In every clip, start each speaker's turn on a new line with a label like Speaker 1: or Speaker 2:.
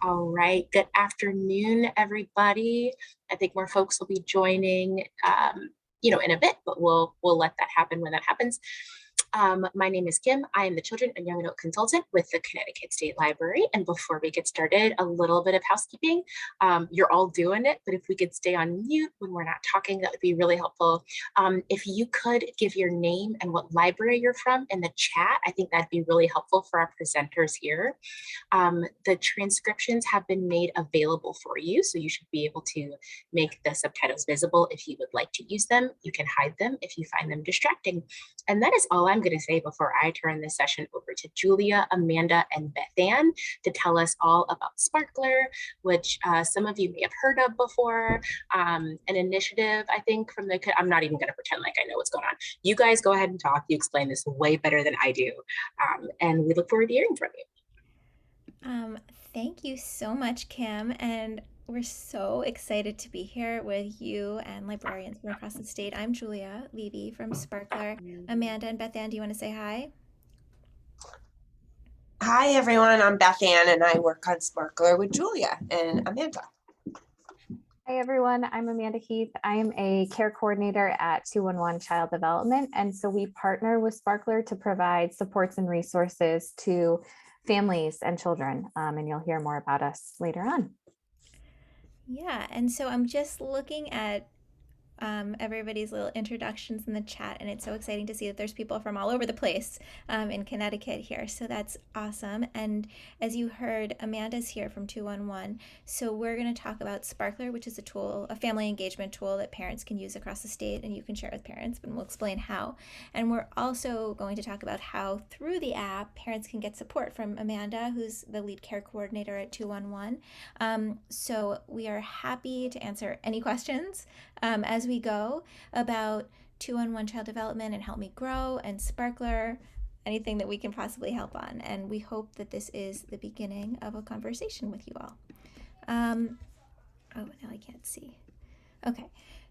Speaker 1: All right. Good afternoon, everybody. I think more folks will be joining, in a bit, but we'll let that happen when that happens. My name is Kim. I am the Children and Young Adult Consultant with the Connecticut State Library. And before we get started, a little bit of housekeeping. You're all doing it, but if we could stay on mute when we're not talking, that would be really helpful. If you could give your name and what library you're from in the chat, I think that'd be really helpful for our presenters here. The transcriptions have been made available for you, so you should be able to make the subtitles visible if you would like to use them. You can hide them if you find them distracting. And that is all I'm going to say before I turn this session over to Julia, Amanda, and Beth Ann to tell us all about Sparkler, which some of you may have heard of before. An initiative, I think, I'm not even going to pretend like I know what's going on. You guys go ahead and talk. You explain this way better than I do. And we look forward to hearing from you.
Speaker 2: Thank you so much, Kim, and we're so excited to be here with you and librarians from across the state. I'm Julia Levy from Sparkler. Amanda and Beth Ann, do you want to say hi?
Speaker 3: Hi, everyone. I'm Beth Ann, and I work on Sparkler with Julia and Amanda.
Speaker 4: Hi, everyone. I'm Amanda Heath. I am a care coordinator at 211 Child Development. And so we partner with Sparkler to provide supports and resources to families and children. And you'll hear more about us later on.
Speaker 2: Yeah, and so I'm just looking at everybody's little introductions in the chat, and it's so exciting to see that there's people from all over the place in Connecticut here. So that's awesome. And as you heard, Amanda's here from 211. So we're going to talk about Sparkler, which is a tool, a family engagement tool that parents can use across the state, and you can share with parents, but we'll explain how. And we're also going to talk about how through the app, parents can get support from Amanda, who's the lead care coordinator at 211. So we are happy to answer any questions as we go about 211 Child Development and Help Me Grow and Sparkler, anything that we can possibly help on. And we hope that this is the beginning of a conversation with you all. Oh, now I can't see. Okay.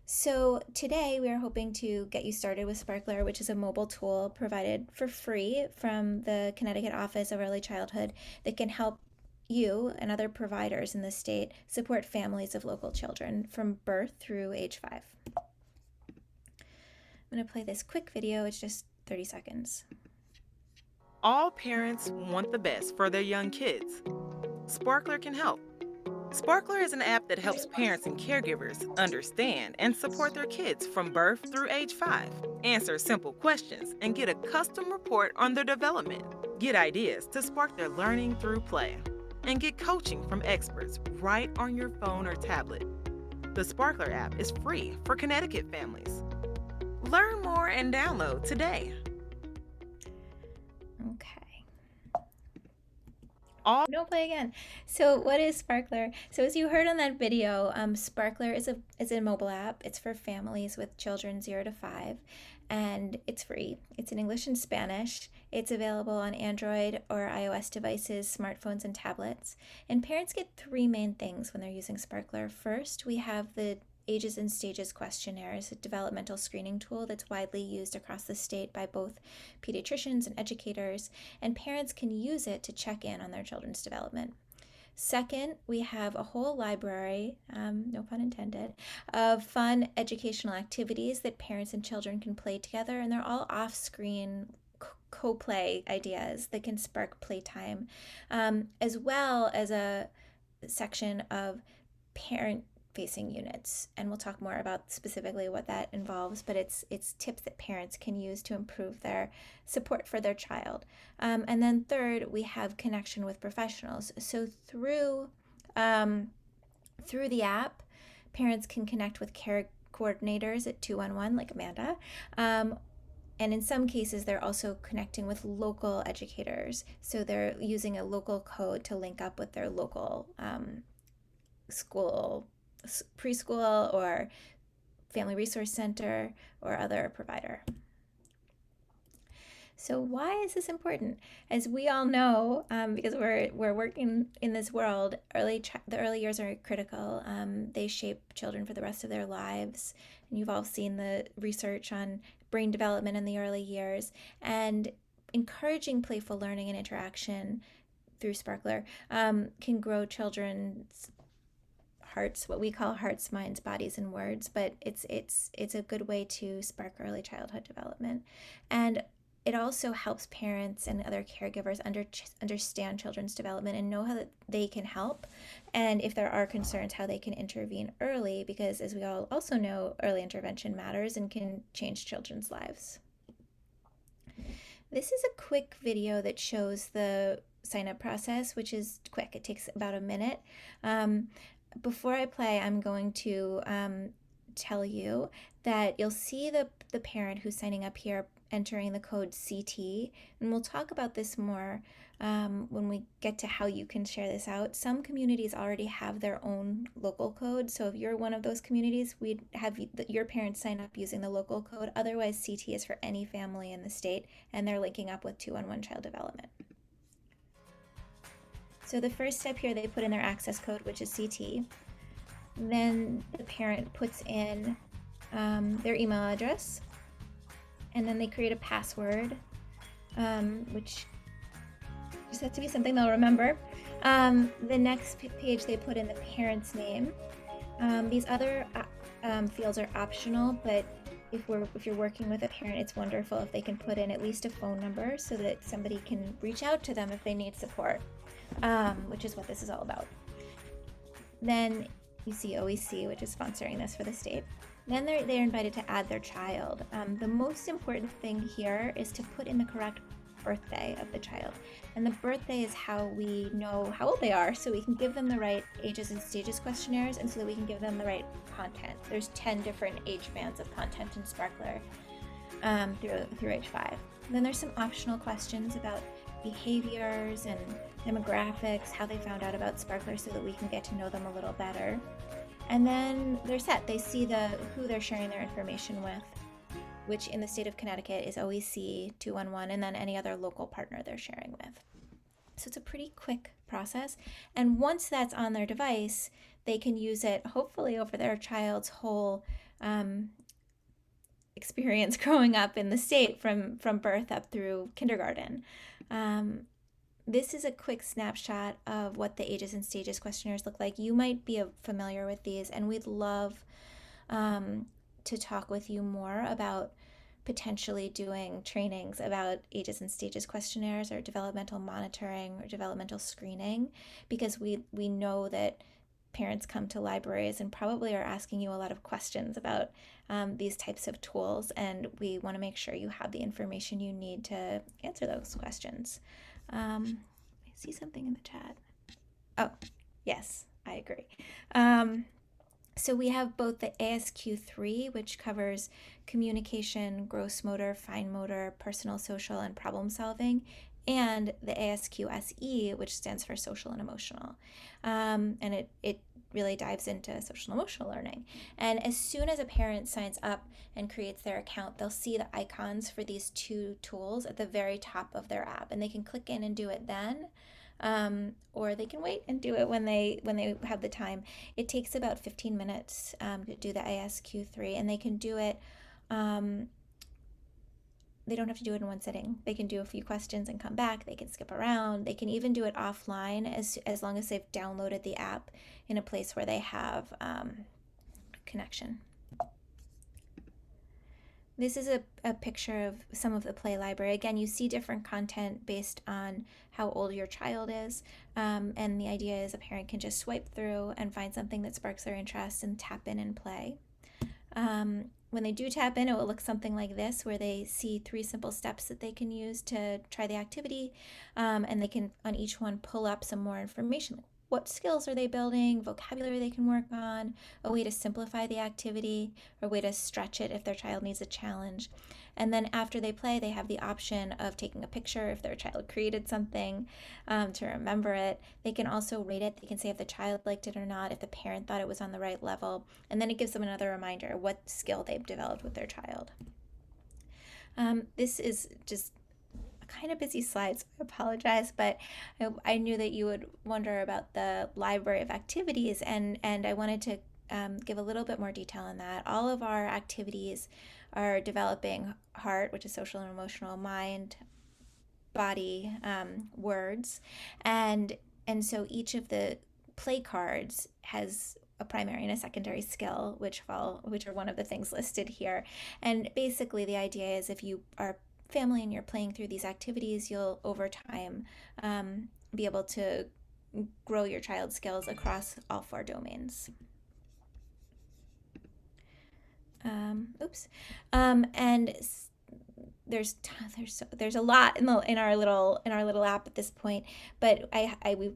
Speaker 2: So today we are hoping to get you started with Sparkler, which is a mobile tool provided for free from the Connecticut Office of Early Childhood that can help you and other providers in the state support families of local children from birth through age 5. I'm going to play this quick video. It's just 30 seconds.
Speaker 5: All parents want the best for their young kids. Sparkler can help. Sparkler is an app that helps parents and caregivers understand and support their kids from birth through age 5. Answer simple questions and get a custom report on their development. Get ideas to spark their learning through play. And get coaching from experts right on your phone or tablet. The Sparkler app is free for Connecticut families. Learn more and download today.
Speaker 2: Okay. No, play again. So what is Sparkler? So as you heard on that video, Sparkler is a mobile app. It's for families with children 0 to 5, and it's free. It's in English and Spanish. It's available on Android or iOS devices, smartphones, and tablets. And parents get 3 main things when they're using Sparkler. First, we have the Ages and Stages Questionnaires, a developmental screening tool that's widely used across the state by both pediatricians and educators, and parents can use it to check in on their children's development. Second, we have a whole library, no pun intended, of fun educational activities that parents and children can play together, and they're all off-screen co-play ideas that can spark playtime, as well as a section of parent-facing units, and we'll talk more about specifically what that involves, but it's tips that parents can use to improve their support for their child. And then third, we have connection with professionals. So through the app, parents can connect with care coordinators at 211, like Amanda. And in some cases, they're also connecting with local educators. So they're using a local code to link up with their local school, preschool, or family resource center, or other provider. So why is this important? As we all know, because we're working in this world, the early years are critical. They shape children for the rest of their lives. And you've all seen the research on brain development in the early years. And encouraging playful learning and interaction through Sparkler can grow children's hearts, what we call hearts, minds, bodies, and words, but it's a good way to spark early childhood development. And it also helps parents and other caregivers understand children's development and know how that they can help, and if there are concerns, how they can intervene early, because as we all also know, early intervention matters and can change children's lives. This is a quick video that shows the sign-up process, which is quick. It takes about a minute. Before I play, I'm going to tell you that you'll see the parent who's signing up here entering the code CT, and we'll talk about this more when we get to how you can share this out. Some communities already have their own local code, so if you're one of those communities, we'd have your parents sign up using the local code. Otherwise, CT is for any family in the state, and they're linking up with 211 Child Development. So the first step here, they put in their access code, which is CT. Then the parent puts in their email address, and then they create a password, which just has to be something they'll remember. The next page, they put in the parent's name. These other fields are optional, but if you're working with a parent, it's wonderful if they can put in at least a phone number so that somebody can reach out to them if they need support, which is what this is all about. Then you see OEC, which is sponsoring this for the state. Then they're invited to add their child. The most important thing here is to put in the correct birthday of the child. And the birthday is how we know how old they are, so we can give them the right ages and stages questionnaires, and so that we can give them the right content. There's 10 different age bands of content in Sparkler through age 5. Then there's some optional questions about behaviors and demographics, how they found out about Sparkler, so that we can get to know them a little better. And then they're set. They see who they're sharing their information with, which in the state of Connecticut is OEC, 211, and then any other local partner they're sharing with. So it's a pretty quick process. And once that's on their device, they can use it hopefully over their child's whole experience growing up in the state from birth up through kindergarten. This is a quick snapshot of what the ages and stages questionnaires look like. You might be familiar with these, and we'd love to talk with you more about potentially doing trainings about ages and stages questionnaires or developmental monitoring or developmental screening, because we know that parents come to libraries and probably are asking you a lot of questions about these types of tools, and we want to make sure you have the information you need to answer those questions. I see something in the chat. Oh, yes, I agree. So we have both the ASQ3, which covers communication, gross motor, fine motor, personal, social, and problem solving, and the ASQ-SE, which stands for social and emotional. And it really dives into social and emotional learning. And as soon as a parent signs up and creates their account, they'll see the icons for these two tools at the very top of their app, and they can click in and do it then. Or they can wait and do it when they have the time. It takes about 15 minutes to do the ASQ3, and they can do it. They don't have to do it in one sitting. They can do a few questions and come back. They can skip around. They can even do it offline as long as they've downloaded the app in a place where they have connection. This is a picture of some of the play library. Again, you see different content based on how old your child is, and the idea is a parent can just swipe through and find something that sparks their interest and tap in and play. When they do tap in, it will look something like this, where they see 3 simple steps that they can use to try the activity, and they can, on each one, pull up some more information. What skills are they building, vocabulary they can work on, a way to simplify the activity, or a way to stretch it if their child needs a challenge. And then after they play, they have the option of taking a picture if their child created something to remember it. They can also rate it. They can say if the child liked it or not, if the parent thought it was on the right level. And then it gives them another reminder what skill they've developed with their child. This is just kind of busy slides, so I apologize, but I knew that you would wonder about the library of activities, and I wanted to give a little bit more detail on that. All of our activities are developing heart, which is social and emotional, mind, body words, and so each of the play cards has a primary and a secondary skill, which are one of the things listed here. And basically, the idea is if you are family and you're playing through these activities, you'll over time be able to grow your child's skills across all 4 domains. And there's a lot in our little app at this point, but we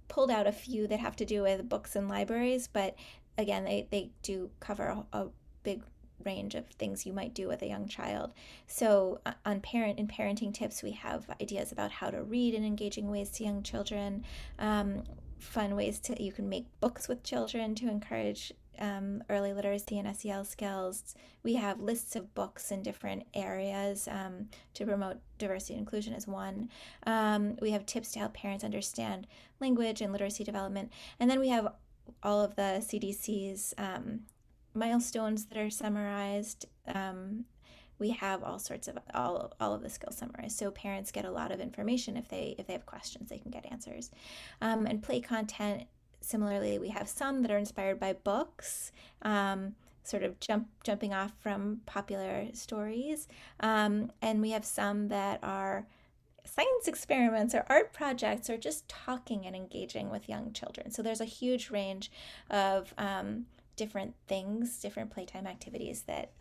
Speaker 2: pulled out a few that have to do with books and libraries, but again, they do cover a big range of things you might do with a young child. So in parenting tips, we have ideas about how to read in engaging ways to young children, fun ways you can make books with children to encourage early literacy and SEL skills. We have lists of books in different areas to promote diversity and inclusion as one. We have tips to help parents understand language and literacy development. And then we have all of the CDC's milestones that are summarized. We have all sorts of all of the skills summarized, so parents get a lot of information. If they have questions, they can get answers. And play content, similarly, we have some that are inspired by books, sort of jumping off from popular stories, and we have some that are science experiments or art projects or just talking and engaging with young children. So there's a huge range of different things, different playtime activities that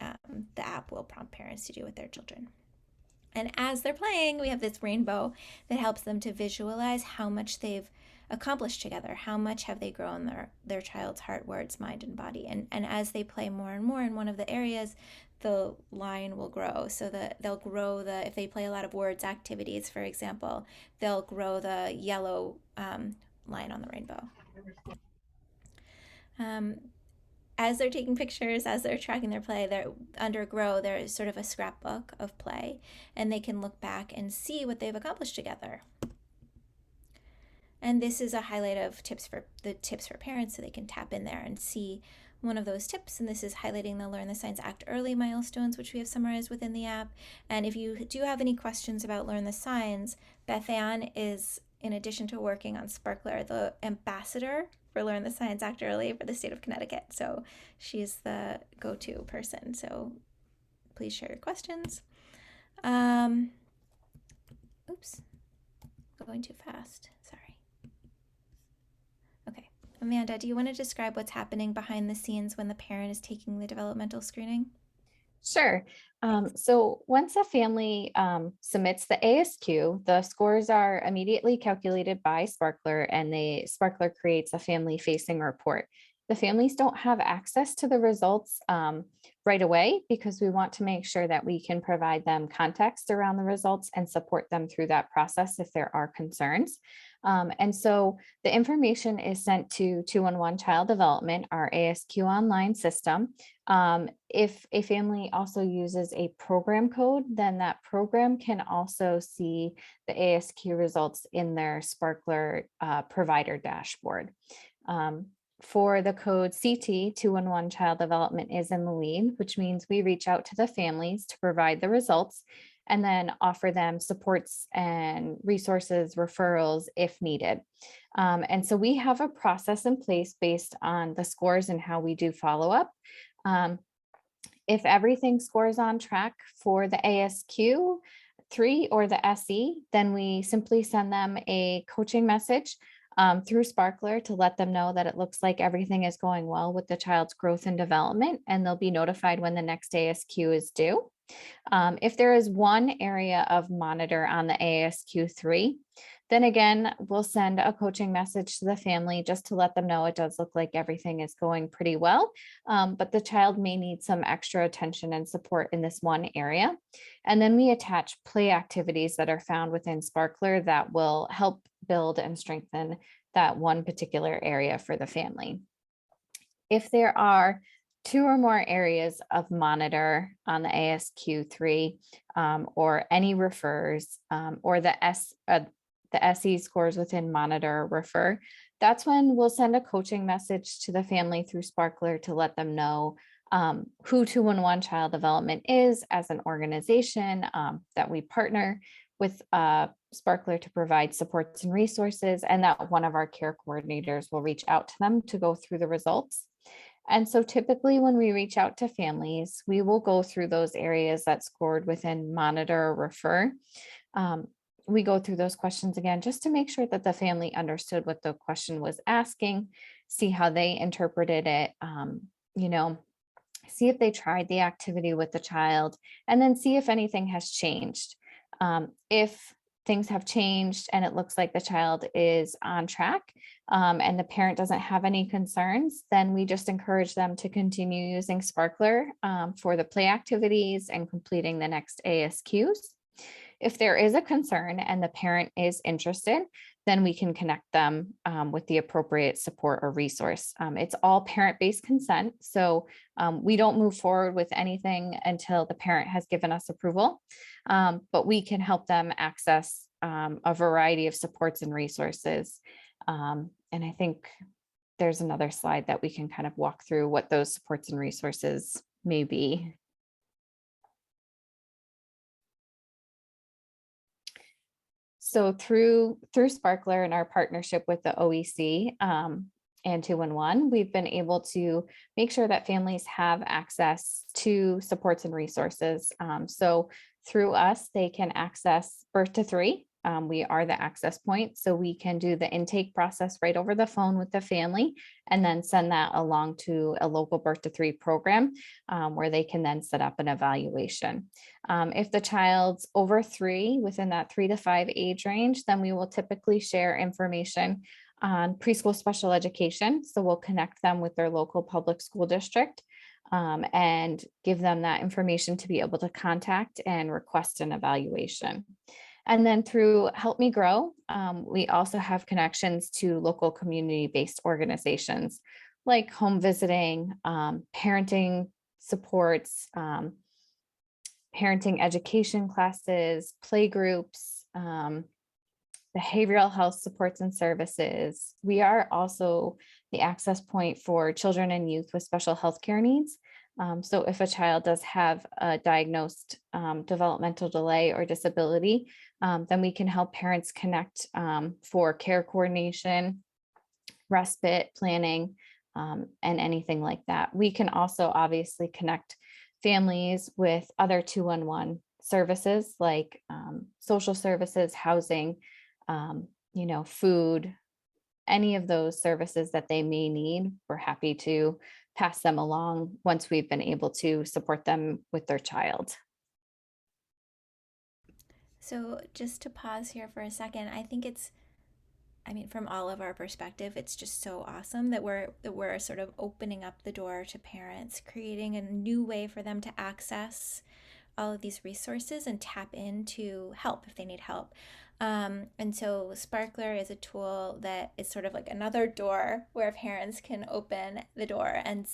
Speaker 2: the app will prompt parents to do with their children. And as they're playing, we have this rainbow that helps them to visualize how much they've accomplished together, how much have they grown their child's heart, words, mind, and body. And as they play more and more in one of the areas, the line will grow. So that they'll grow if they play a lot of words activities, for example, they'll grow the yellow line on the rainbow. As they're taking pictures, as they're tracking their play, they're under grow, there's sort of a scrapbook of play, and they can look back and see what they've accomplished together. And this is a highlight of tips for parents, so they can tap in there and see one of those tips. And this is highlighting the Learn the Signs Act Early milestones, which we have summarized within the app. And if you do have any questions about Learn the Signs, Beth Ann is, in addition to working on Sparkler, the ambassador for Learn the Signs Act Early for the state of Connecticut. So she's the go-to person. So please share your questions. Oops, going too fast. Sorry. Okay, Amanda, do you want to describe what's happening behind the scenes when the parent is taking the developmental screening?
Speaker 4: Sure. So once a family submits the ASQ, the scores are immediately calculated by Sparkler, and Sparkler creates a family-facing report. The families don't have access to the results right away because we want to make sure that we can provide them context around the results and support them through that process if there are concerns. And so the information is sent to 211 Child Development, our ASQ online system. If a family also uses a program code, then that program can also see the ASQ results in their Sparkler provider dashboard. For the code CT, 211 Child Development is in the lead, which means we reach out to the families to provide the results and then offer them supports and resources, referrals if needed. And so we have a process in place based on the scores and how we do follow up. If everything scores on track for the ASQ 3 or the SE, then we simply send them a coaching message through Sparkler to let them know that it looks like everything is going well with the child's growth and development, and they'll be notified when the next ASQ is due. If there is one area of monitor on the ASQ3, then again, we'll send a coaching message to the family just to let them know it does look like everything is going pretty well, but the child may need some extra attention and support in this one area. And then we attach play activities that are found within Sparkler that will help build and strengthen that one particular area for the family. If there are 2 or more areas of monitor on the ASQ3 or any refers or the SE scores within monitor refer, that's when we'll send a coaching message to the family through Sparkler to let them know who 211 Child Development is as an organization, that we partner with Sparkler to provide supports and resources, and that one of our care coordinators will reach out to them to go through the results. And so typically when we reach out to families, we will go through those areas that scored within monitor or refer. Um, we go through those questions again, just to make sure that the family understood what the question was asking, see how they interpreted it, you know, see if they tried the activity with the child, and then see if anything has changed. If things have changed and it looks like the child is on track, and the parent doesn't have any concerns, then we just encourage them to continue using Sparkler for the play activities and completing the next ASQs. If there is a concern and the parent is interested, then we can connect them with the appropriate support or resource. It's all parent-based consent, so we don't move forward with anything until the parent has given us approval, but we can help them access a variety of supports and resources. And I think there's another slide that we can kind of walk through what those supports and resources may be. So through Sparkler and our partnership with the OEC and 211, we've been able to make sure that families have access to supports and resources. So through us, they can access birth to 3. We are the access point, so we can do the intake process right over the phone with the family and then send that along to a local birth to 3 program where they can then set up an evaluation. If the child's over 3, within that 3 to 5 age range, then we will typically share information on preschool special education. So we'll connect them with their local public school district and give them that information to be able to contact and request an evaluation. And then through Help Me Grow, we also have connections to local community-based organizations like home visiting, parenting supports, parenting education classes, play groups, behavioral health supports and services. We are also the access point for children and youth with special healthcare needs. So if a child does have a diagnosed developmental delay or disability, then we can help parents connect for care coordination, respite planning, and anything like that. We can also obviously connect families with other 211 services like social services, housing, food, any of those services that they may need. We're happy to pass them along once we've been able to support them with their child.
Speaker 2: So just to pause here for a second, I think from all of our perspective, it's just so awesome that we're sort of opening up the door to parents, creating a new way for them to access all of these resources and tap into help if they need help. And so Sparkler is a tool that is sort of like another door where parents can open the door and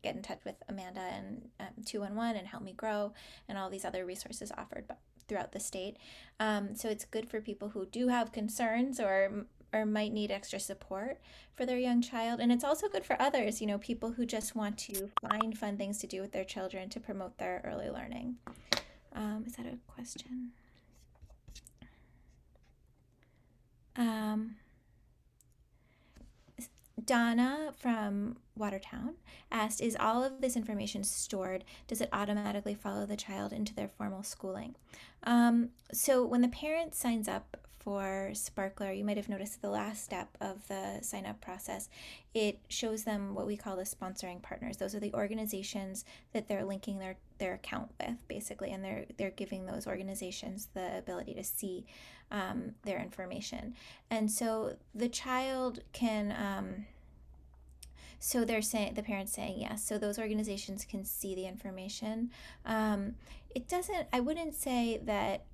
Speaker 2: get in touch with Amanda and 211 and Help Me Grow and all these other resources offered throughout the state. So it's good for people who do have concerns or might need extra support for their young child. And it's also good for others, people who just want to find fun things to do with their children to promote their early learning. Is that a question? Donna from Watertown asked, is all of this information stored? Does it automatically follow the child into their formal schooling? So when the parent signs up for Sparkler, you might have noticed the last step of the sign up process, it shows them what we call the sponsoring partners. Those are the organizations that they're linking their account with, basically, and they're giving those organizations the ability to see their information. And so the child can so they're saying, the parents saying yes, so those organizations can see the information. It doesn't, I wouldn't say that,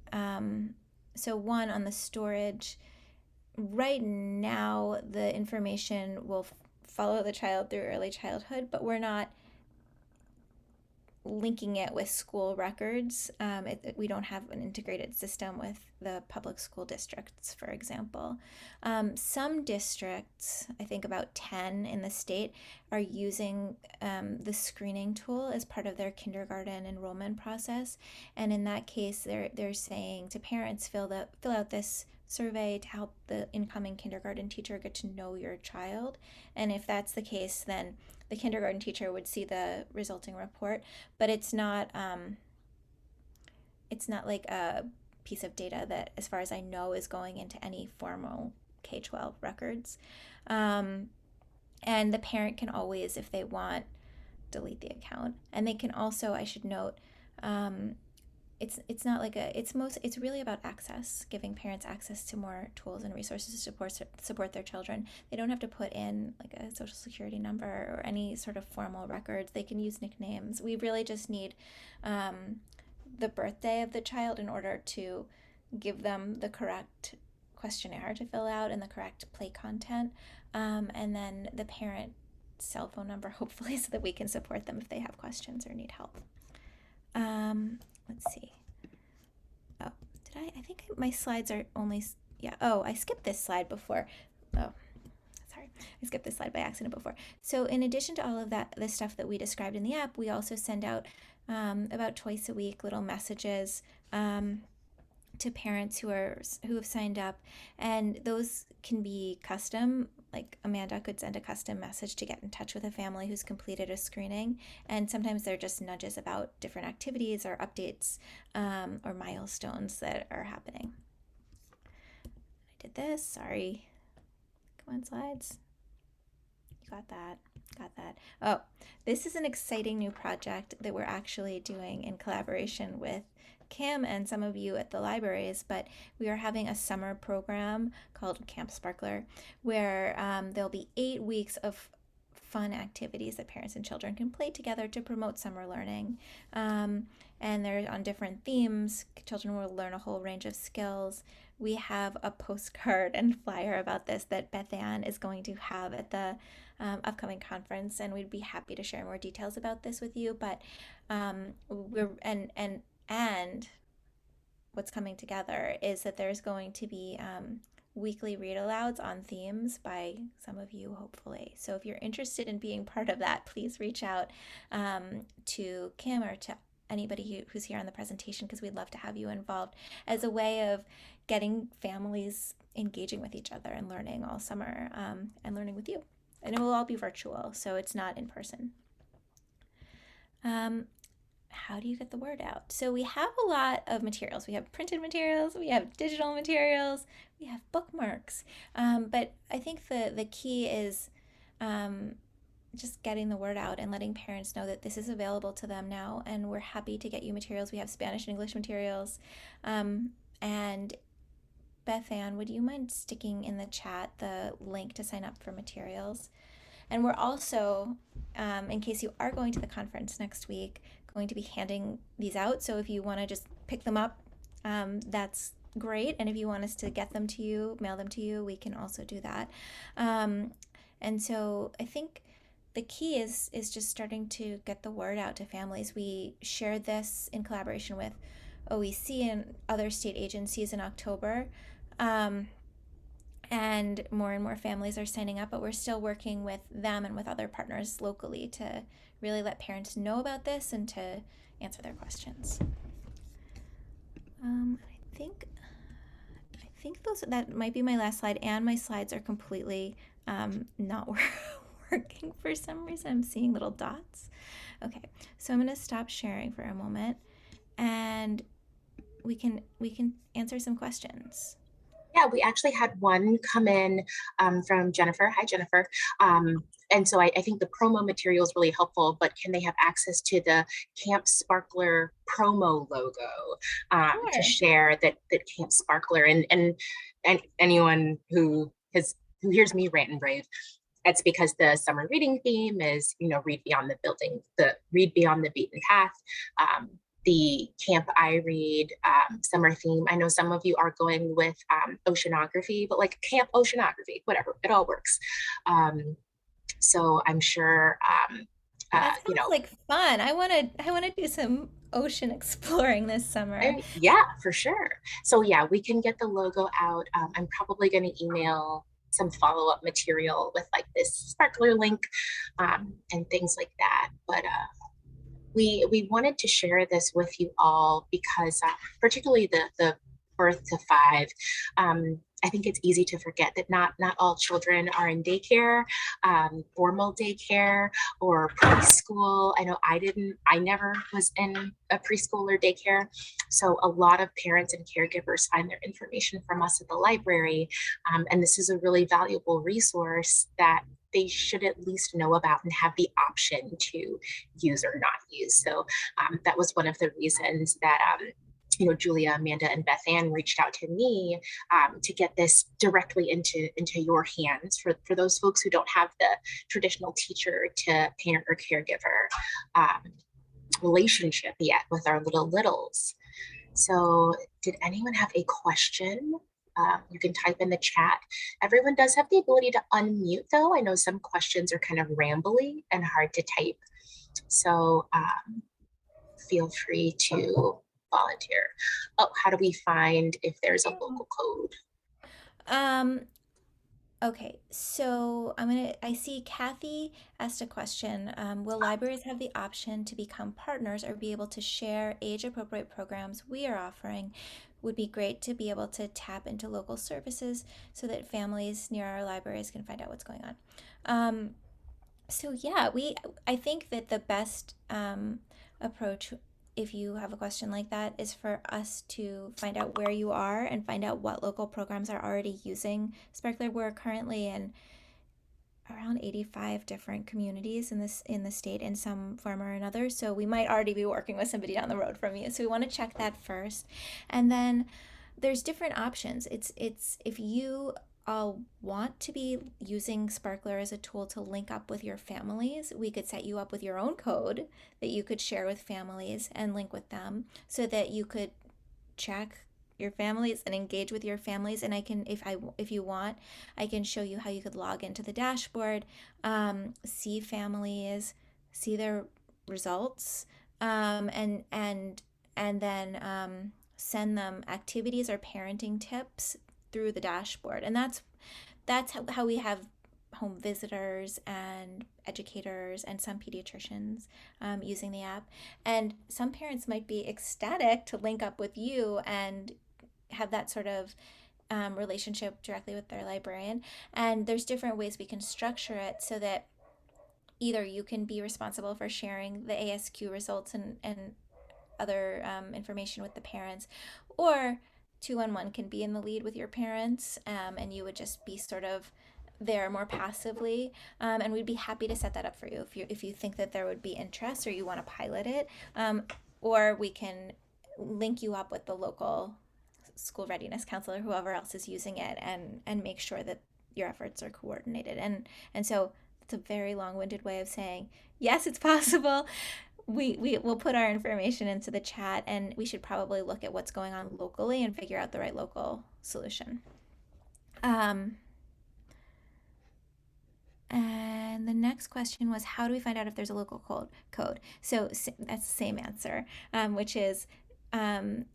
Speaker 2: so one, on the storage, right now the information will follow the child through early childhood, but we're not linking it with school records. We don't have an integrated system with the public school districts, for example. Some districts, I think about 10 in the state, are using the screening tool as part of their kindergarten enrollment process. And in that case, they're saying to parents, fill out this survey to help the incoming kindergarten teacher get to know your child. And if that's the case, then the kindergarten teacher would see the resulting report, but it's not like a piece of data that, as far as I know, is going into any formal K-12 records. And the parent can always, if they want, delete the account. And they can also, I should note, it's not like it's really about access, giving parents access to more tools and resources to support their children. They don't have to put in like a social security number or any sort of formal records. They can use nicknames. We really just need the birthday of the child in order to give them the correct questionnaire to fill out and the correct play content, and then the parent cell phone number, hopefully, so that we can support them if they have questions or need help. Let's see. Oh, I think my slides are only, yeah. Oh, I skipped this slide before. Oh, sorry. I skipped this slide by accident before. So in addition to all of that, the stuff that we described in the app, we also send out about twice a week little messages to parents who have signed up, and those can be custom. Like Amanda could send a custom message to get in touch with a family who's completed a screening, and sometimes they're just nudges about different activities or updates or milestones that are happening. I did this, sorry. Come on, slides. You got that. Oh, this is an exciting new project that we're actually doing in collaboration with Kim and some of you at the libraries, but we are having a summer program called Camp Sparkler, where there'll be 8 weeks of fun activities that parents and children can play together to promote summer learning. And they're on different themes. Children will learn a whole range of skills. We have a postcard and flyer about this that Beth Ann is going to have at the upcoming conference, and we'd be happy to share more details about this with you. But and what's coming together is that there's going to be weekly read alouds on themes by some of you, hopefully. So if you're interested in being part of that, please reach out to Kim or to anybody who's here on the presentation, because we'd love to have you involved as a way of getting families engaging with each other and learning all summer and learning with you. And it will all be virtual, so it's not in person. How do you get the word out? So we have a lot of materials. We have printed materials, we have digital materials, we have bookmarks. But I think the key is just getting the word out and letting parents know that this is available to them now, and we're happy to get you materials. We have Spanish and English materials. And Beth Ann, would you mind sticking in the chat the link to sign up for materials? And we're also, in case you are going to the conference next week, going to be handing these out. So if you want to just pick them up, that's great. And if you want us to get them to you, mail them to you, we can also do that. And so I think the key is just starting to get the word out to families. We shared this in collaboration with OEC and other state agencies in October. And more families are signing up, but we're still working with them and with other partners locally to really let parents know about this and to answer their questions. I think that might be my last slide, and my slides are completely not working for some reason. I'm seeing little dots. Okay, so I'm going to stop sharing for a moment, and we can answer some questions.
Speaker 1: Yeah, we actually had one come in from Jennifer. Hi, Jennifer. And so I think the promo material is really helpful, but can they have access to the Camp Sparkler promo logo to share that Camp Sparkler and anyone who hears me rant and rave, it's because the summer reading theme is, read beyond the beaten path. The Camp I Read summer theme. I know some of you are going with oceanography, but like Camp Oceanography, whatever, it all works. So I'm sure
Speaker 2: That
Speaker 1: you
Speaker 2: sounds
Speaker 1: know,
Speaker 2: like fun. I want to do some ocean exploring this summer.
Speaker 1: yeah, for sure. So yeah, we can get the logo out. I'm probably going to email some follow-up material with like this sparkler link and things like that. But we wanted to share this with you all because particularly the birth to five, I think it's easy to forget that not all children are in daycare, formal daycare or preschool. I know I never was in a preschool or daycare. So a lot of parents and caregivers find their information from us at the library. And this is a really valuable resource that they should at least know about and have the option to use or not use. So that was one of the reasons that Julia, Amanda, and Beth Ann reached out to me to get this directly into your hands for those folks who don't have the traditional teacher to parent or caregiver relationship yet with our littles. So did anyone have a question? You can type in the chat. Everyone does have the ability to unmute though. I know some questions are kind of rambly and hard to type. So feel free to volunteer. Oh, how do we find if there's a local code?
Speaker 2: Um, okay, so I see Kathy asked a question. Will libraries have the option to become partners or be able to share age-appropriate programs we are offering? Would be great to be able to tap into local services so that families near our libraries can find out what's going on. So yeah, I think that the best approach, if you have a question like that, is for us to find out where you are and find out what local programs are already using Sparkler. We're currently in around 85 different communities in the state in some form or another. So we might already be working with somebody down the road from you. So we want to check that first. And then there's different options. It's if you all want to be using Sparkler as a tool to link up with your families, we could set you up with your own code that you could share with families and link with them so that you could check your families and engage with your families. And I can, if you want, I can show you how you could log into the dashboard, see families, see their results, and then send them activities or parenting tips through the dashboard. And that's how we have home visitors and educators and some pediatricians using the app. And some parents might be ecstatic to link up with you and have that sort of relationship directly with their librarian. And there's different ways we can structure it so that either you can be responsible for sharing the ASQ results and other information with the parents, or 211 can be in the lead with your parents, and you would just be sort of there more passively, and we'd be happy to set that up for you if you think that there would be interest or you want to pilot it, or we can link you up with the local school readiness counselor, whoever else is using it, and make sure that your efforts are coordinated. And so it's a very long-winded way of saying yes, it's possible. We will put our information into the chat, and we should probably look at what's going on locally and figure out the right local solution. And the next question was, how do we find out if there's a local code? So that's the same answer, which is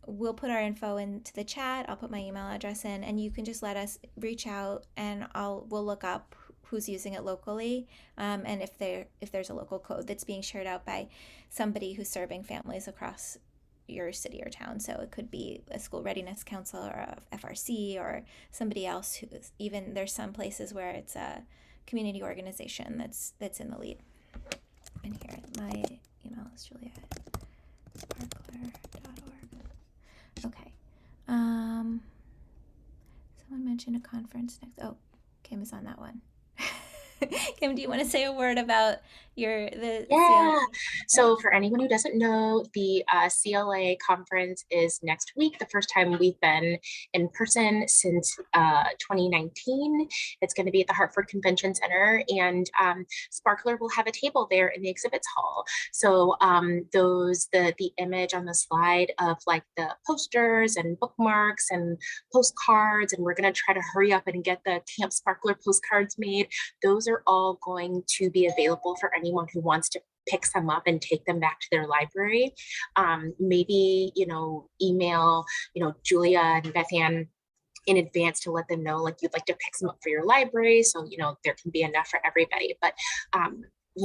Speaker 2: we'll put our info into the chat. I'll put my email address in, and you can just let us reach out, and we'll look up who's using it locally, and if there's a local code that's being shared out by somebody who's serving families across your city or town. So it could be a school readiness council or a FRC or somebody else who's even, there's some places where it's a community organization that's in the lead. And here, my email is julia@sparkler.org. Okay. Someone mentioned a conference next. Oh, Kim is on that one. Kim, do you want to say a word about the
Speaker 1: Yeah.
Speaker 2: CLA?
Speaker 1: So for anyone who doesn't know, the CLA conference is next week, the first time we've been in person since 2019. It's going to be at the Hartford Convention Center, and Sparkler will have a table there in the exhibits hall. So the image on the slide of like the posters and bookmarks and postcards, and we're going to try to hurry up and get the Camp Sparkler postcards made. Those are all going to be available for anyone who wants to picks them up and take them back to their library. Maybe, email, Julia and Beth Ann in advance to let them know like you'd like to pick some up for your library, so there can be enough for everybody. But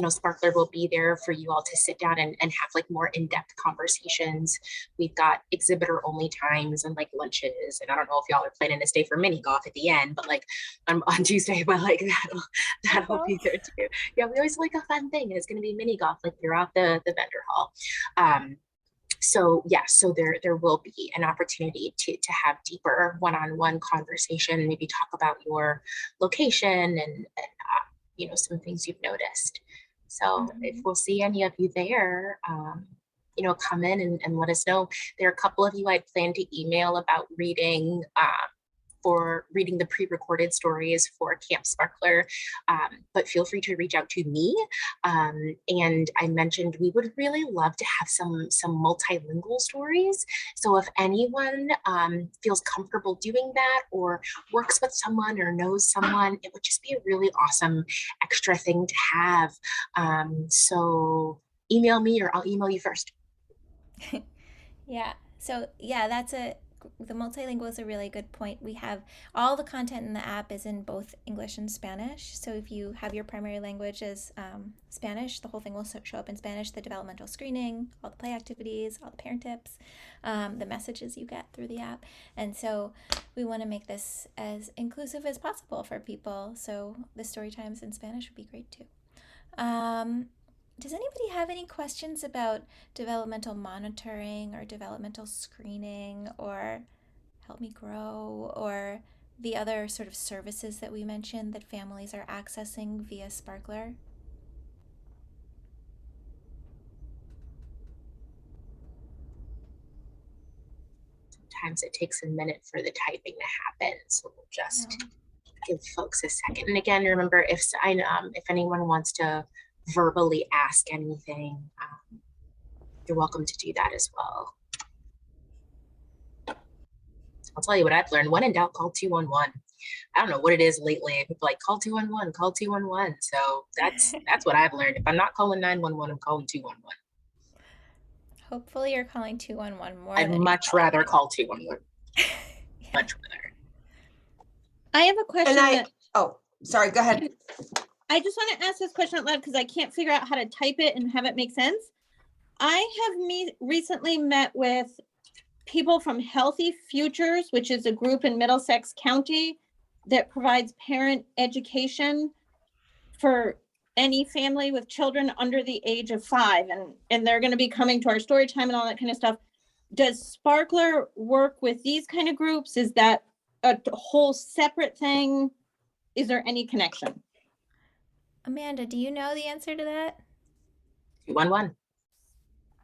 Speaker 1: Sparkler will be there for you all to sit down and have like more in-depth conversations. We've got exhibitor only times and like lunches, and I don't know if y'all are planning to stay for mini golf at the end, but like on Tuesday, but like that'll be there too. Yeah, we always like a fun thing, and it's going to be mini golf like throughout the vendor hall. So there will be an opportunity to have deeper one-on-one conversation, maybe talk about your location and some things you've noticed. So if we'll see any of you there, come in and let us know. There are a couple of you I'd planned to email about reading the pre-recorded stories for Camp Sparkler, but feel free to reach out to me. And I mentioned we would really love to have some multilingual stories. So if anyone feels comfortable doing that, or works with someone or knows someone, it would just be a really awesome extra thing to have. So email me, or I'll email you first.
Speaker 2: Yeah. So the multilingual is a really good point. We have all the content in the app is in both English and Spanish. So if you have your primary language as Spanish, the whole thing will show up in Spanish, the developmental screening, all the play activities, all the parent tips, the messages you get through the app. And so we want to make this as inclusive as possible for people. So the story times in Spanish would be great too. Does anybody have any questions about developmental monitoring or developmental screening or Help Me Grow or the other sort of services that we mentioned that families are accessing via Sparkler?
Speaker 1: Sometimes it takes a minute for the typing to happen, so we'll just give folks a second. And again, remember, if anyone wants to verbally ask anything, you're welcome to do that as well. I'll tell you what I've learned. When in doubt, call 211. I don't know what it is lately. People like, call 211, call 211. So that's what I've learned. If I'm not calling 911, I'm calling 211.
Speaker 2: Hopefully you're calling 211 more.
Speaker 1: I'd much rather call 211.
Speaker 2: Yeah.
Speaker 1: Much rather.
Speaker 6: I have a question.
Speaker 3: Sorry, go ahead.
Speaker 6: I just want to ask this question out loud because I can't figure out how to type it and have it make sense. I have recently met with people from Healthy Futures, which is a group in Middlesex County that provides parent education for any family with children under the age of 5. And they're going to be coming to our story time and all that kind of stuff. Does Sparkler work with these kind of groups? Is that a whole separate thing? Is there any connection?
Speaker 2: Amanda, do you know the answer to that?
Speaker 1: 211.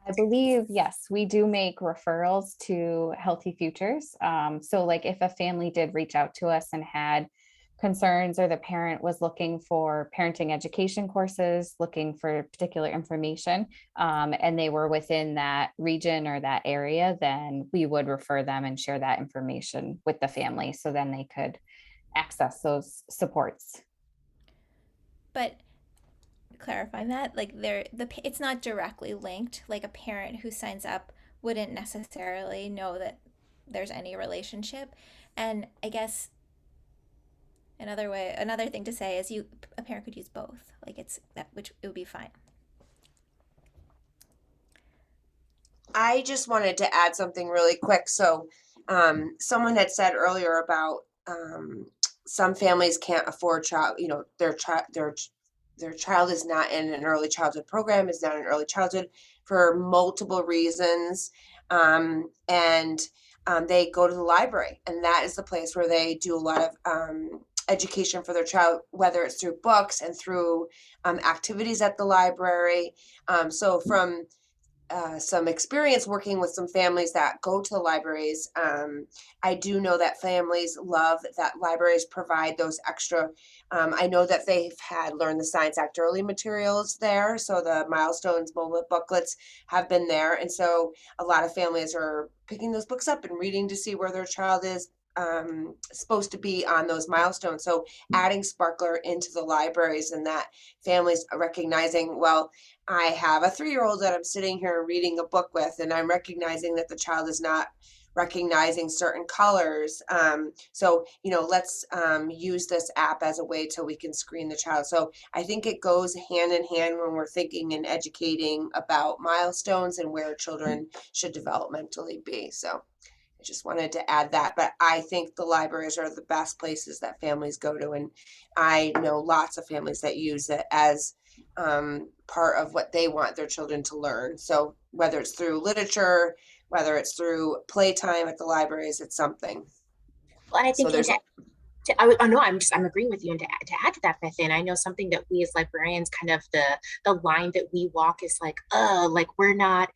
Speaker 4: I believe, yes, we do make referrals to Healthy Futures. So like if a family did reach out to us and had concerns, or the parent was looking for parenting education courses, looking for particular information, and they were within that region or that area, then we would refer them and share that information with the family, so then they could access those supports.
Speaker 2: But clarifying that, like it's not directly linked. Like a parent who signs up wouldn't necessarily know that there's any relationship. And I guess another thing to say is a parent could use both. Like which it would be fine.
Speaker 3: I just wanted to add something really quick. So someone had said earlier about some families can't afford their child is not in an early childhood program, is not in early childhood for multiple reasons. And they go to the library, and that is the place where they do a lot of education for their child, whether it's through books and through activities at the library. So from some experience working with some families that go to the libraries, I do know that families love that libraries provide those extra. I know that they've had Learn the Science Act early materials there, so the milestones moment booklets have been there, and so a lot of families are picking those books up and reading to see where their child is supposed to be on those milestones. So adding Sparkler into the libraries, and that families are recognizing, well, I have a 3-year-old that I'm sitting here reading a book with, and I'm recognizing that the child is not recognizing certain colors. So, let's use this app as a way till we can screen the child. So I think it goes hand in hand when we're thinking and educating about milestones and where children should developmentally be. So I just wanted to add that, but I think the libraries are the best places that families go to, and I know lots of families that use it as part of what they want their children to learn. So whether it's through literature, whether it's through playtime at the libraries, it's something.
Speaker 1: Well, and I
Speaker 3: So
Speaker 1: think, and
Speaker 3: there's
Speaker 1: I know I'm agreeing with you, and to add to that, Beth Ann, I know something that we as librarians, kind of the line that we walk is like, like we're not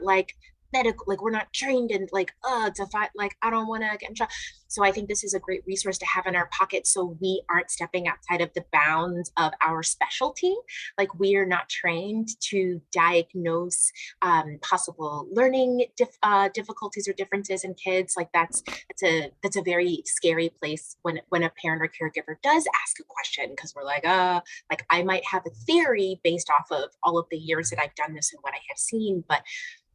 Speaker 1: like medical, like we're not trained in like, to fight, like I don't want to get in trouble. So I think this is a great resource to have in our pocket, so we aren't stepping outside of the bounds of our specialty. Like we are not trained to diagnose possible learning difficulties or differences in kids. Like that's a very scary place when a parent or caregiver does ask a question, because we're like I might have a theory based off of all of the years that I've done this and what I have seen, but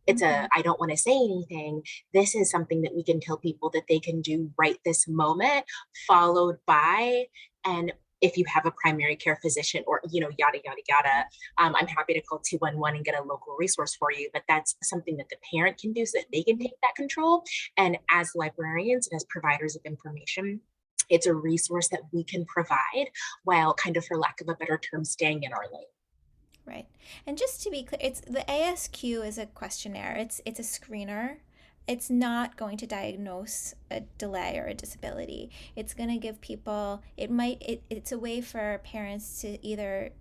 Speaker 1: I don't want to say anything. This is something that we can tell people that they can do right this moment, followed by, and if you have a primary care physician or, yada, yada, yada, I'm happy to call 211 and get a local resource for you. But that's something that the parent can do so that they can take that control. And as librarians and as providers of information, it's a resource that we can provide while, kind of for lack of a better term, staying in our lane.
Speaker 2: Right. And just to be clear, it's the ASQ is a questionnaire. It's a screener. It's not going to diagnose a delay or a disability. It's going to give people, it's a way for parents to either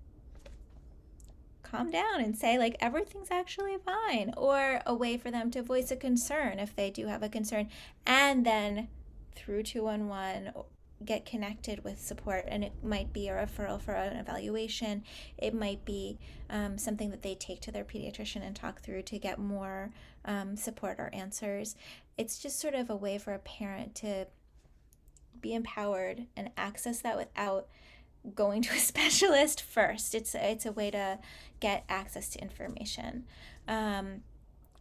Speaker 2: calm down and say like everything's actually fine, or a way for them to voice a concern if they do have a concern, and then through 211 get connected with support. And it might be a referral for an evaluation. It might be something that they take to their pediatrician and talk through to get more support or answers. It's just sort of a way for a parent to be empowered and access that without going to a specialist first. It's a way to get access to information,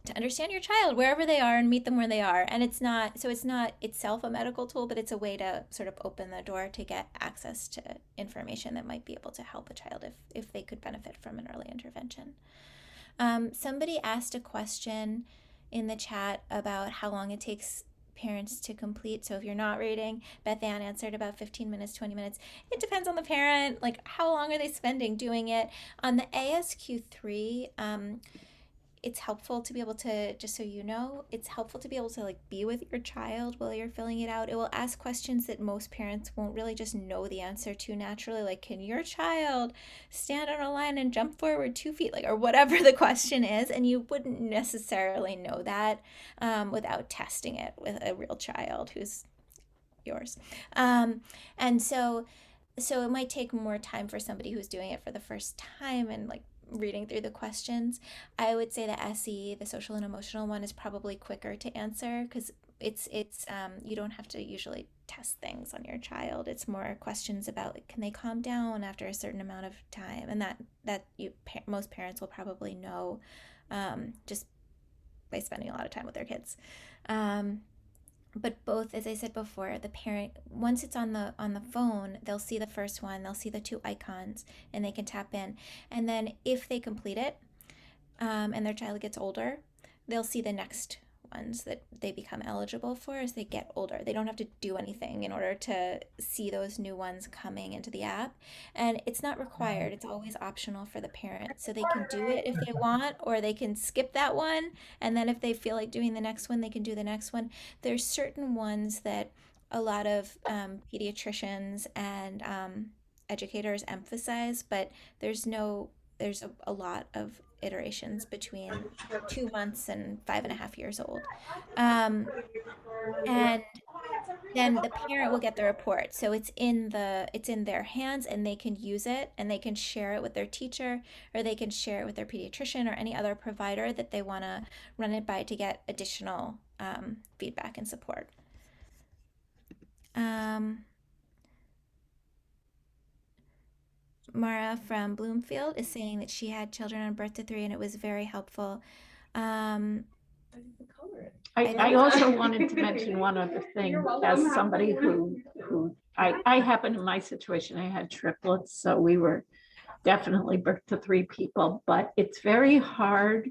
Speaker 2: to understand your child wherever they are and meet them where they are. And it's not itself a medical tool, but it's a way to sort of open the door to get access to information that might be able to help a child if they could benefit from an early intervention. Somebody asked a question in the chat about how long it takes parents to complete. So if you're not reading, Beth Ann answered about 15 minutes, 20 minutes. It depends on the parent. Like how long are they spending doing it? On the ASQ3, it's helpful to be able to, just so you know, it's helpful to be able to like be with your child while you're filling it out. It will ask questions that most parents won't really just know the answer to naturally, like can your child stand on a line and jump forward 2 feet, like, or whatever the question is, and you wouldn't necessarily know that without testing it with a real child who's yours. And so it might take more time for somebody who's doing it for the first time and like reading through the questions. I would say the SE, the social and emotional one, is probably quicker to answer because it's you don't have to usually test things on your child. It's more questions about like, can they calm down after a certain amount of time, and that most parents will probably know just by spending a lot of time with their kids. But both, as I said before, the parent, once it's on the phone, they'll see the first one, they'll see the 2 icons, and they can tap in. And then if they complete it, and their child gets older, they'll see the next ones that they become eligible for as they get older. They don't have to do anything in order to see those new ones coming into the app. And it's not required. It's always optional for the parent. So they can do it if they want, or they can skip that one. And then if they feel like doing the next one, they can do the next one. There's certain ones that a lot of pediatricians and educators emphasize, but there's a lot of iterations between 2 months and 5.5 years old. And then the parent will get the report. So it's in their hands, and they can use it, and they can share it with their teacher, or they can share it with their pediatrician or any other provider that they want to run it by to get additional feedback and support. Um, Mara from Bloomfield is saying that she had children on birth to 3 and it was very helpful. Um,
Speaker 7: I also wanted to mention one other thing as somebody who I happen in my situation, I had triplets, so we were definitely birth to 3 people, but it's very hard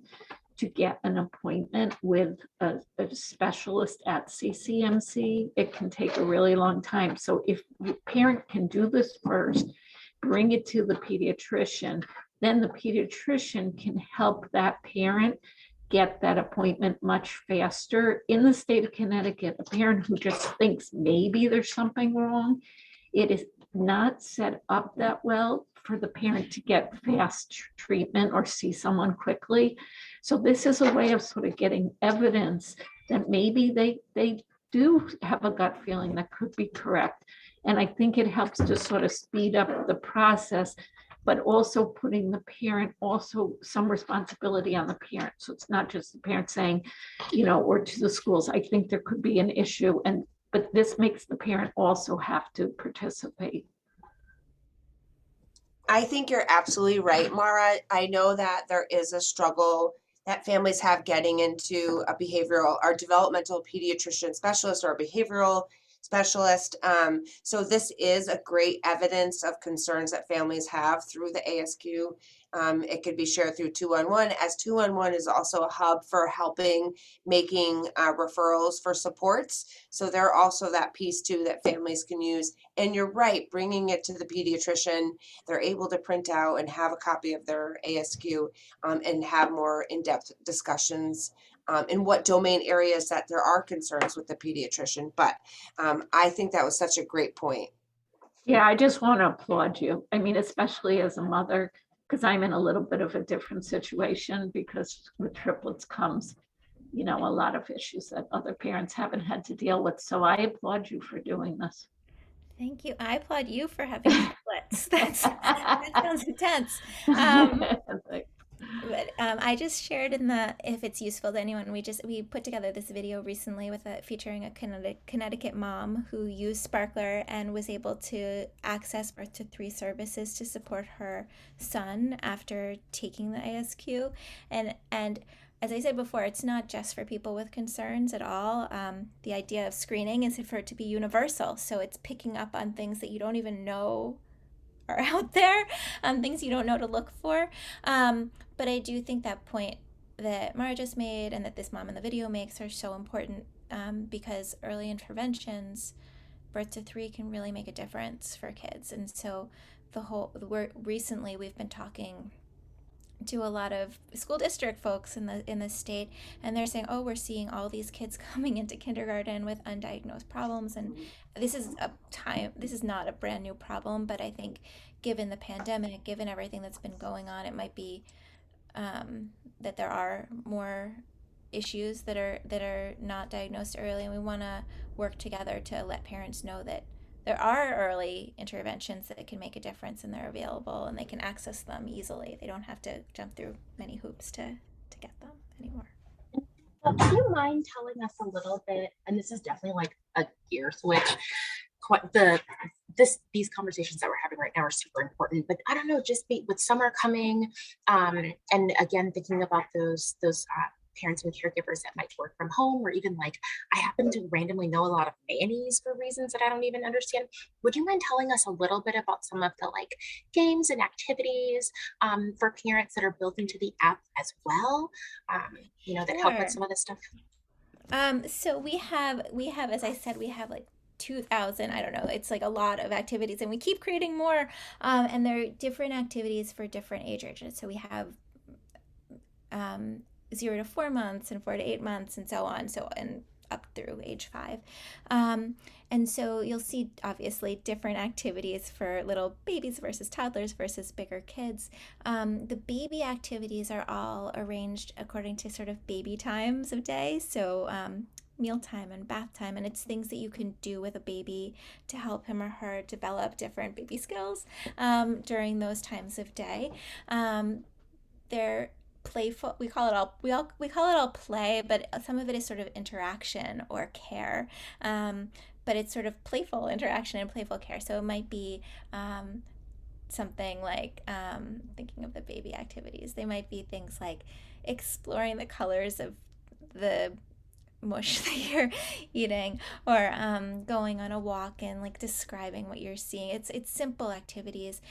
Speaker 7: to get an appointment with a specialist at CCMC. It can take a really long time. So if your parent can do this first, bring it to the pediatrician, then the pediatrician can help that parent get that appointment much faster. In the state of Connecticut, a parent who just thinks maybe there's something wrong, it is not set up that well for the parent to get fast treatment or see someone quickly. So this is a way of sort of getting evidence that maybe they do have a gut feeling that could be correct. And I think it helps to sort of speed up the process, but also putting the parent, also some responsibility on the parent. So it's not just the parent saying, or to the schools, I think there could be an issue. But this makes the parent also have to participate.
Speaker 3: I think you're absolutely right, Mara. I know that there is a struggle that families have getting into a behavioral or developmental pediatrician specialist or a behavioral specialist. So this is a great evidence of concerns that families have through the ASQ. It could be shared through 211, as 211 is also a hub for helping making referrals for supports. So they're also that piece too that families can use. And you're right, bringing it to the pediatrician, they're able to print out and have a copy of their ASQ and have more in-depth discussions in what domain areas that there are concerns with the pediatrician. But I think that was such a great point.
Speaker 7: Yeah, I just want to applaud you. I mean, especially as a mother, because I'm in a little bit of a different situation because with triplets comes, a lot of issues that other parents haven't had to deal with. So I applaud you for doing this.
Speaker 2: Thank you. I applaud you for having triplets. That sounds intense. But I just shared if it's useful to anyone, we put together this video recently featuring a Connecticut mom who used Sparkler and was able to access birth to 3 services to support her son after taking the ASQ. And as I said before, it's not just for people with concerns at all. The idea of screening is for it to be universal. So it's picking up on things that you don't even know are out there, things you don't know to look for. But I do think that point that Mara just made and that this mom in the video makes are so important because early interventions, birth to 3, can really make a difference for kids. And so recently we've been talking to a lot of school district folks in the state, and they're saying, oh, we're seeing all these kids coming into kindergarten with undiagnosed problems, and this is not a brand new problem, but I think given the pandemic, given everything that's been going on, it might be that there are more issues that are not diagnosed early, and we want to work together to let parents know that there are early interventions that can make a difference, and they're available and they can access them easily. They don't have to jump through many hoops to get them anymore.
Speaker 1: Do you mind telling us a little bit, and this is definitely like a gear switch, these conversations that we're having right now are super important, but I don't know, just with summer coming, and again, thinking about those parents and caregivers that might work from home, or even like I happen to randomly know a lot of nannies for reasons that I don't even understand. Would you mind telling us a little bit about some of the like games and activities for parents that are built into the app as well, that help with some of this stuff?
Speaker 2: So we have, as I said, we have like 2,000, I don't know, it's like a lot of activities, and we keep creating more, and there are different activities for different age ranges. So we have 0 to 4 months and 4 to 8 months and so on, and up through age 5. And so you'll see obviously different activities for little babies versus toddlers versus bigger kids. The baby activities are all arranged according to sort of baby times of day. So mealtime and bath time, and it's things that you can do with a baby to help him or her develop different baby skills during those times of day. They're playful. We call it all play, but some of it is sort of interaction or care. But but it's sort of playful interaction and playful care. So it might be something like thinking of the baby activities. They might be things like exploring the colors of the mush that you're eating, or going on a walk and like describing what you're seeing. It's simple activities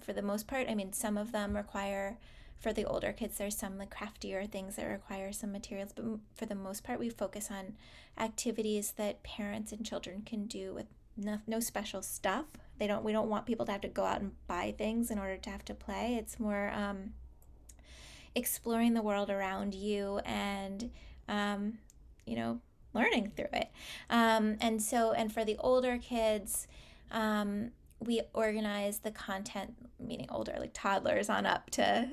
Speaker 2: for the most part. I mean, some of them require, for the older kids, there's some like craftier things that require some materials, but for the most part we focus on activities that parents and children can do with no special stuff. We don't want people to have to go out and buy things in order to have to play. It's more exploring the world around you and learning through it. And for the older kids, we organize the content, meaning older, like toddlers on up to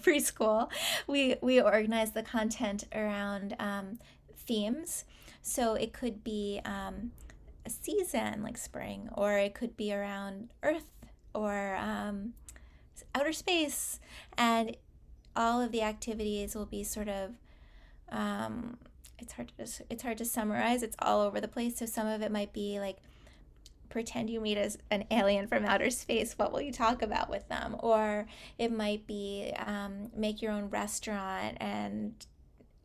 Speaker 2: preschool. We organize the content around themes. So it could be a season like spring, or it could be around Earth or outer space. And all of the activities will be sort of it's hard to summarize. It's all over the place. So some of it might be like, pretend you meet as an alien from outer space. What will you talk about with them? Or it might be make your own restaurant and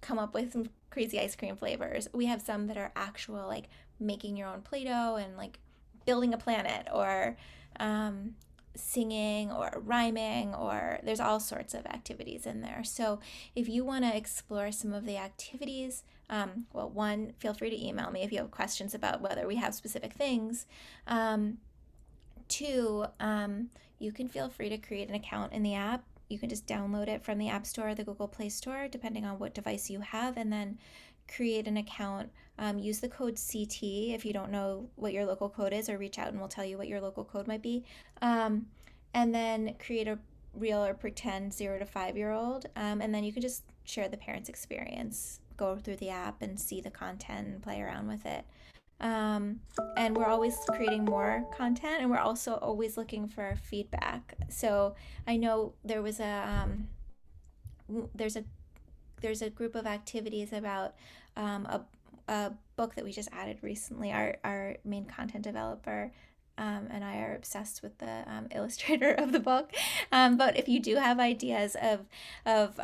Speaker 2: come up with some crazy ice cream flavors. We have some that are actual, like making your own Play-Doh and like building a planet, or singing or rhyming, or there's all sorts of activities in there. So if you want to explore some of the activities, well, one, feel free to email me if you have questions about whether we have specific things. Two, you can feel free to create an account in the app. You can just download it from the App Store or the Google Play Store, depending on what device you have, and then create an account. Use the code CT if you don't know what your local code is, or reach out and we'll tell you what your local code might be. And then create a real or pretend 0 to 5-year-old, and then you can just share the parent's experience, go through the app and see the content and play around with it. And we're always creating more content, and we're also always looking for feedback. So I know there was there's a group of activities about a book that we just added recently. Our main content developer and I are obsessed with the illustrator of the book. But if you do have ideas of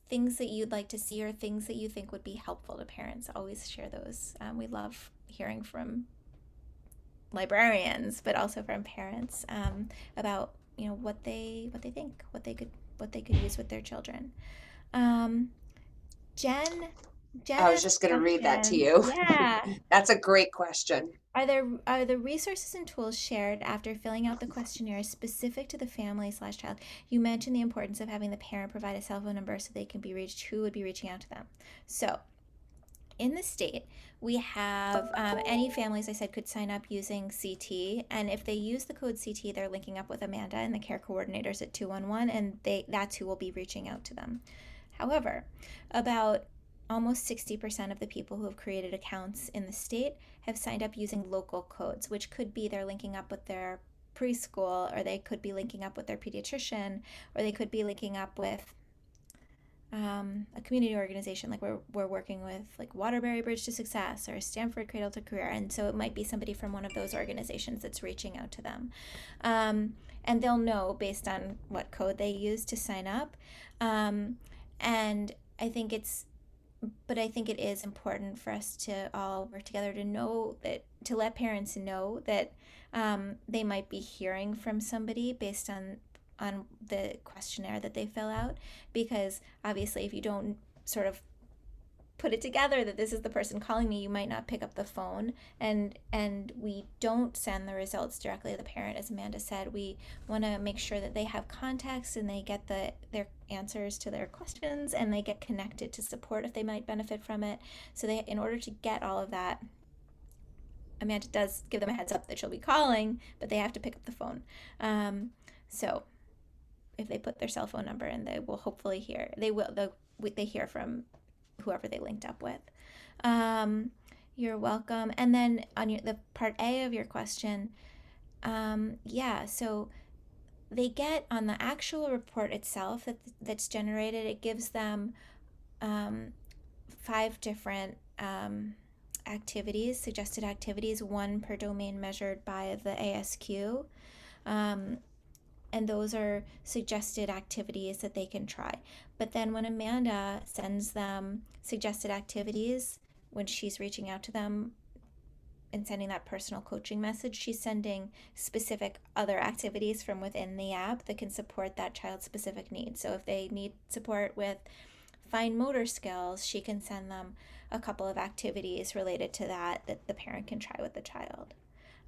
Speaker 2: things that you'd like to see, or things that you think would be helpful to parents, always share those. We love hearing from librarians, but also from parents about what they think, what they could use with their children. Jen
Speaker 3: I was just going to read that to you.
Speaker 2: Yeah.
Speaker 3: That's a great question.
Speaker 2: Are the resources and tools shared after filling out the questionnaire specific to the family/child? You mentioned the importance of having the parent provide a cell phone number so they can be reached. Who would be reaching out to them? So in the state, we have any families, I said, could sign up using CT. And if they use the code CT, they're linking up with Amanda and the care coordinators at 211, and that's who will be reaching out to them. However, about almost 60% of the people who have created accounts in the state have signed up using local codes, which could be they're linking up with their preschool, or they could be linking up with their pediatrician, or they could be linking up with a community organization. Like we're working with like Waterbury Bridge to Success or Stanford Cradle to Career, and so it might be somebody from one of those organizations that's reaching out to them, and they'll know based on what code they use to sign up. And I think it is important for us to all work together to let parents know that they might be hearing from somebody based on the questionnaire that they fill out, because obviously if you don't sort of put it together that this is the person calling me, you might not pick up the phone, and we don't send the results directly to the parent. As Amanda said, we want to make sure that they have context and they get their answers to their questions, and they get connected to support if they might benefit from it. So in order to get all of that, Amanda does give them a heads up that she'll be calling, but they have to pick up the phone. So if they put their cell phone number in, they will hopefully hear. They hear from whoever they linked up with. You're welcome. And then on the part A of your question, so they get on the actual report itself that's generated, it gives them 5 different activities, suggested activities, one per domain measured by the ASQ. And those are suggested activities that they can try. But then when Amanda sends them suggested activities, when she's reaching out to them and sending that personal coaching message, she's sending specific other activities from within the app that can support that child's specific needs. So if they need support with fine motor skills, she can send them a couple of activities related to that the parent can try with the child.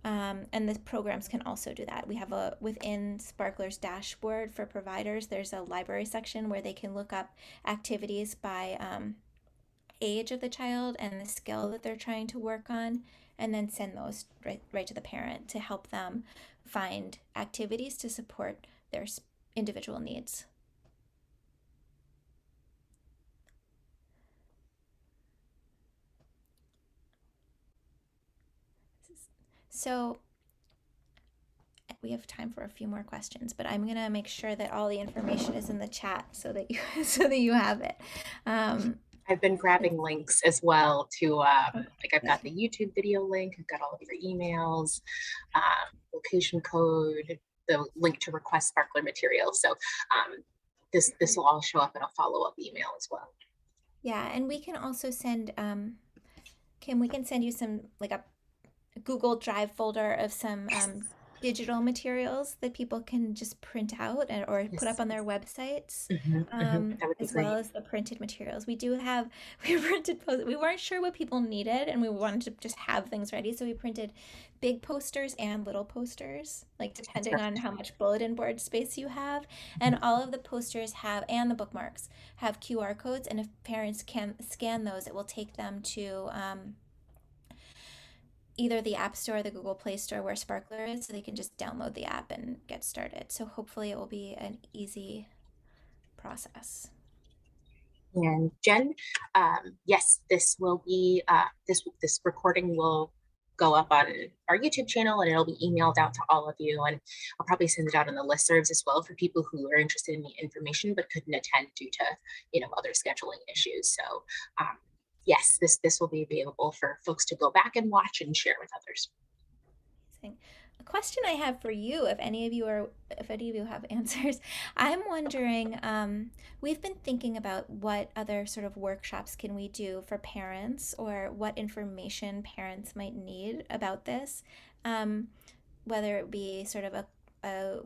Speaker 2: And the programs can also do that. We have within Sparkler's dashboard for providers, there's a library section where they can look up activities by age of the child and the skill that they're trying to work on, and then send those right to the parent to help them find activities to support their individual needs. So we have time for a few more questions, but I'm gonna make sure that all the information is in the chat so that you have it.
Speaker 1: I've been grabbing links as well to like I've got the YouTube video link, I've got all of your emails, location code, the link to request Sparkler materials. So this will all show up in a follow-up email as well.
Speaker 2: Yeah, and we can also send Kim, we can send you some like a Google Drive folder of some digital materials that people can just print out or put up on their websites, as well as the printed materials. We printed posters. We weren't sure what people needed, and we wanted to just have things ready, so we printed big posters and little posters, like depending on how much bulletin board space you have. And all of the posters and the bookmarks have QR codes, and if parents can scan those, it will take them to either the App Store or the Google Play Store where Sparkler is, so they can just download the app and get started. So hopefully it will be an easy process.
Speaker 1: And Jen, yes, this will be this recording will go up on our YouTube channel, and it'll be emailed out to all of you. And I'll probably send it out on the listservs as well for people who are interested in the information but couldn't attend due to other scheduling issues. So yes, this will be available for folks to go back and watch and share with others.
Speaker 2: Amazing. A question I have for you, if any of you have answers, I'm wondering, we've been thinking about what other sort of workshops can we do for parents, or what information parents might need about this, whether it be sort of a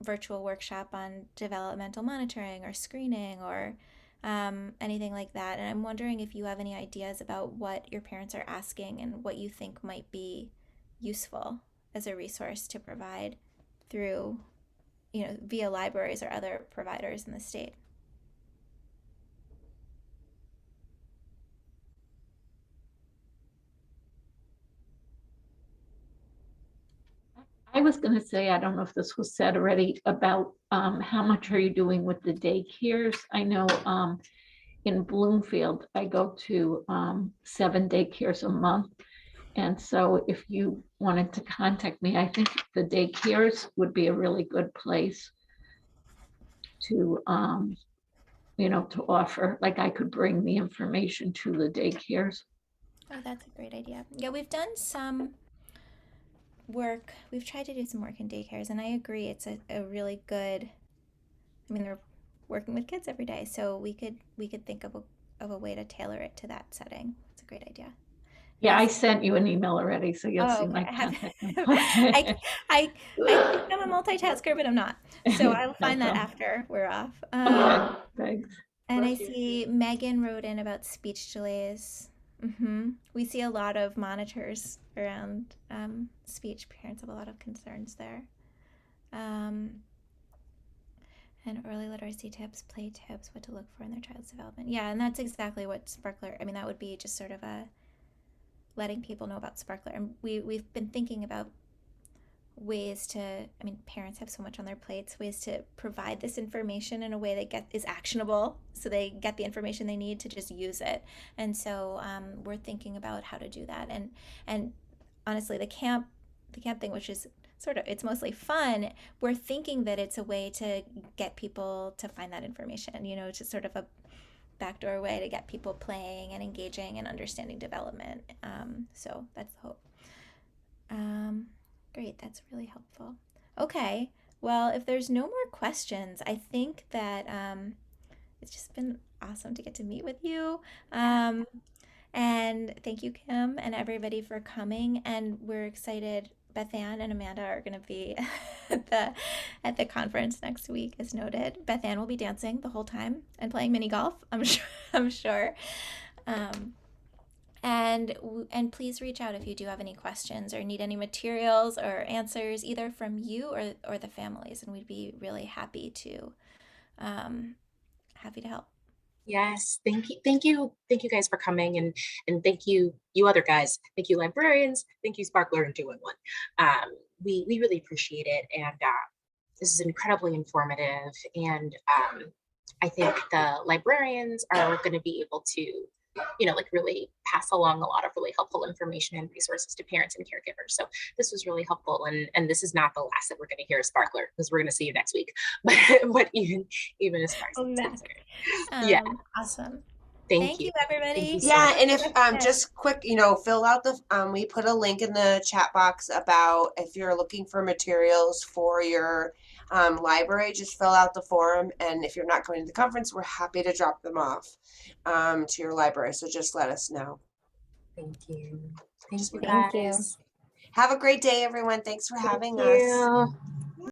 Speaker 2: virtual workshop on developmental monitoring or screening or anything like that. And I'm wondering if you have any ideas about what your parents are asking and what you think might be useful as a resource to provide through, via libraries or other providers in the state.
Speaker 7: I was going to say, I don't know if this was said already, about how much are you doing with the daycares? I know in Bloomfield, I go to 7 daycares a month. And so if you wanted to contact me, I think the daycares would be a really good place to, to offer. Like, I could bring the information to the daycares.
Speaker 2: Oh, that's a great idea. Yeah, we've done some work. We've tried to do some work in daycares, and I agree it's a really good, they're working with kids every day, so we could think of a way to tailor it to that setting. It's a great idea.
Speaker 7: Yeah, I sent you an email already, so you'll see my contact info. I
Speaker 2: think I'm a multitasker, but I'm not. So I'll find that after we're off.
Speaker 7: Okay, thanks.
Speaker 2: And I see Megan wrote in about speech delays. We see a lot of monitors around speech. Parents have a lot of concerns there. And early literacy tips, play tips, what to look for in their child's development. Yeah, and that's exactly what Sparkler, that would be just sort of letting people know about Sparkler. And we've been thinking about ways to, parents have so much on their plates, ways to provide this information in a way that is actionable, so they get the information they need to just use it. And so we're thinking about how to do that. And honestly, the camp thing, which is it's mostly fun, we're thinking that it's a way to get people to find that information, to sort of backdoor way to get people playing and engaging and understanding development. So that's the hope. Great, that's really helpful. Okay, well, if there's no more questions, I think that it's just been awesome to get to meet with you. And thank you, Kim, and everybody for coming. And we're excited. Beth Ann and Amanda are going to be at the conference next week, as noted. Beth Ann will be dancing the whole time and playing mini golf. I'm sure. I'm sure. And please reach out if you do have any questions or need any materials or answers, either from you or the families, and we'd be really happy to help.
Speaker 1: Yes, thank you guys for coming, and thank you other guys, thank you librarians, thank you Sparkler and 211. We really appreciate it, and this is incredibly informative, and I think the librarians are going to be able to, like really pass along a lot of really helpful information and resources to parents and caregivers. So this was really helpful, and this is not the last that we're going to hear of Sparkler, because we're going to see you next week. But even as far as that's concerned, yeah,
Speaker 2: Awesome.
Speaker 1: Thank you
Speaker 2: everybody.
Speaker 1: Thank you so
Speaker 3: Yeah,
Speaker 1: much.
Speaker 3: and if just quick, fill out the we put a link in the chat box about if you're looking for materials for your library, just fill out the form, and if you're not going to the conference, we're happy to drop them off to your library. So just let us know.
Speaker 1: Thank you. Thank you
Speaker 4: Thank you.
Speaker 1: guys.
Speaker 3: Have a great day, everyone. Thanks for having
Speaker 1: Thank
Speaker 3: us.
Speaker 1: you.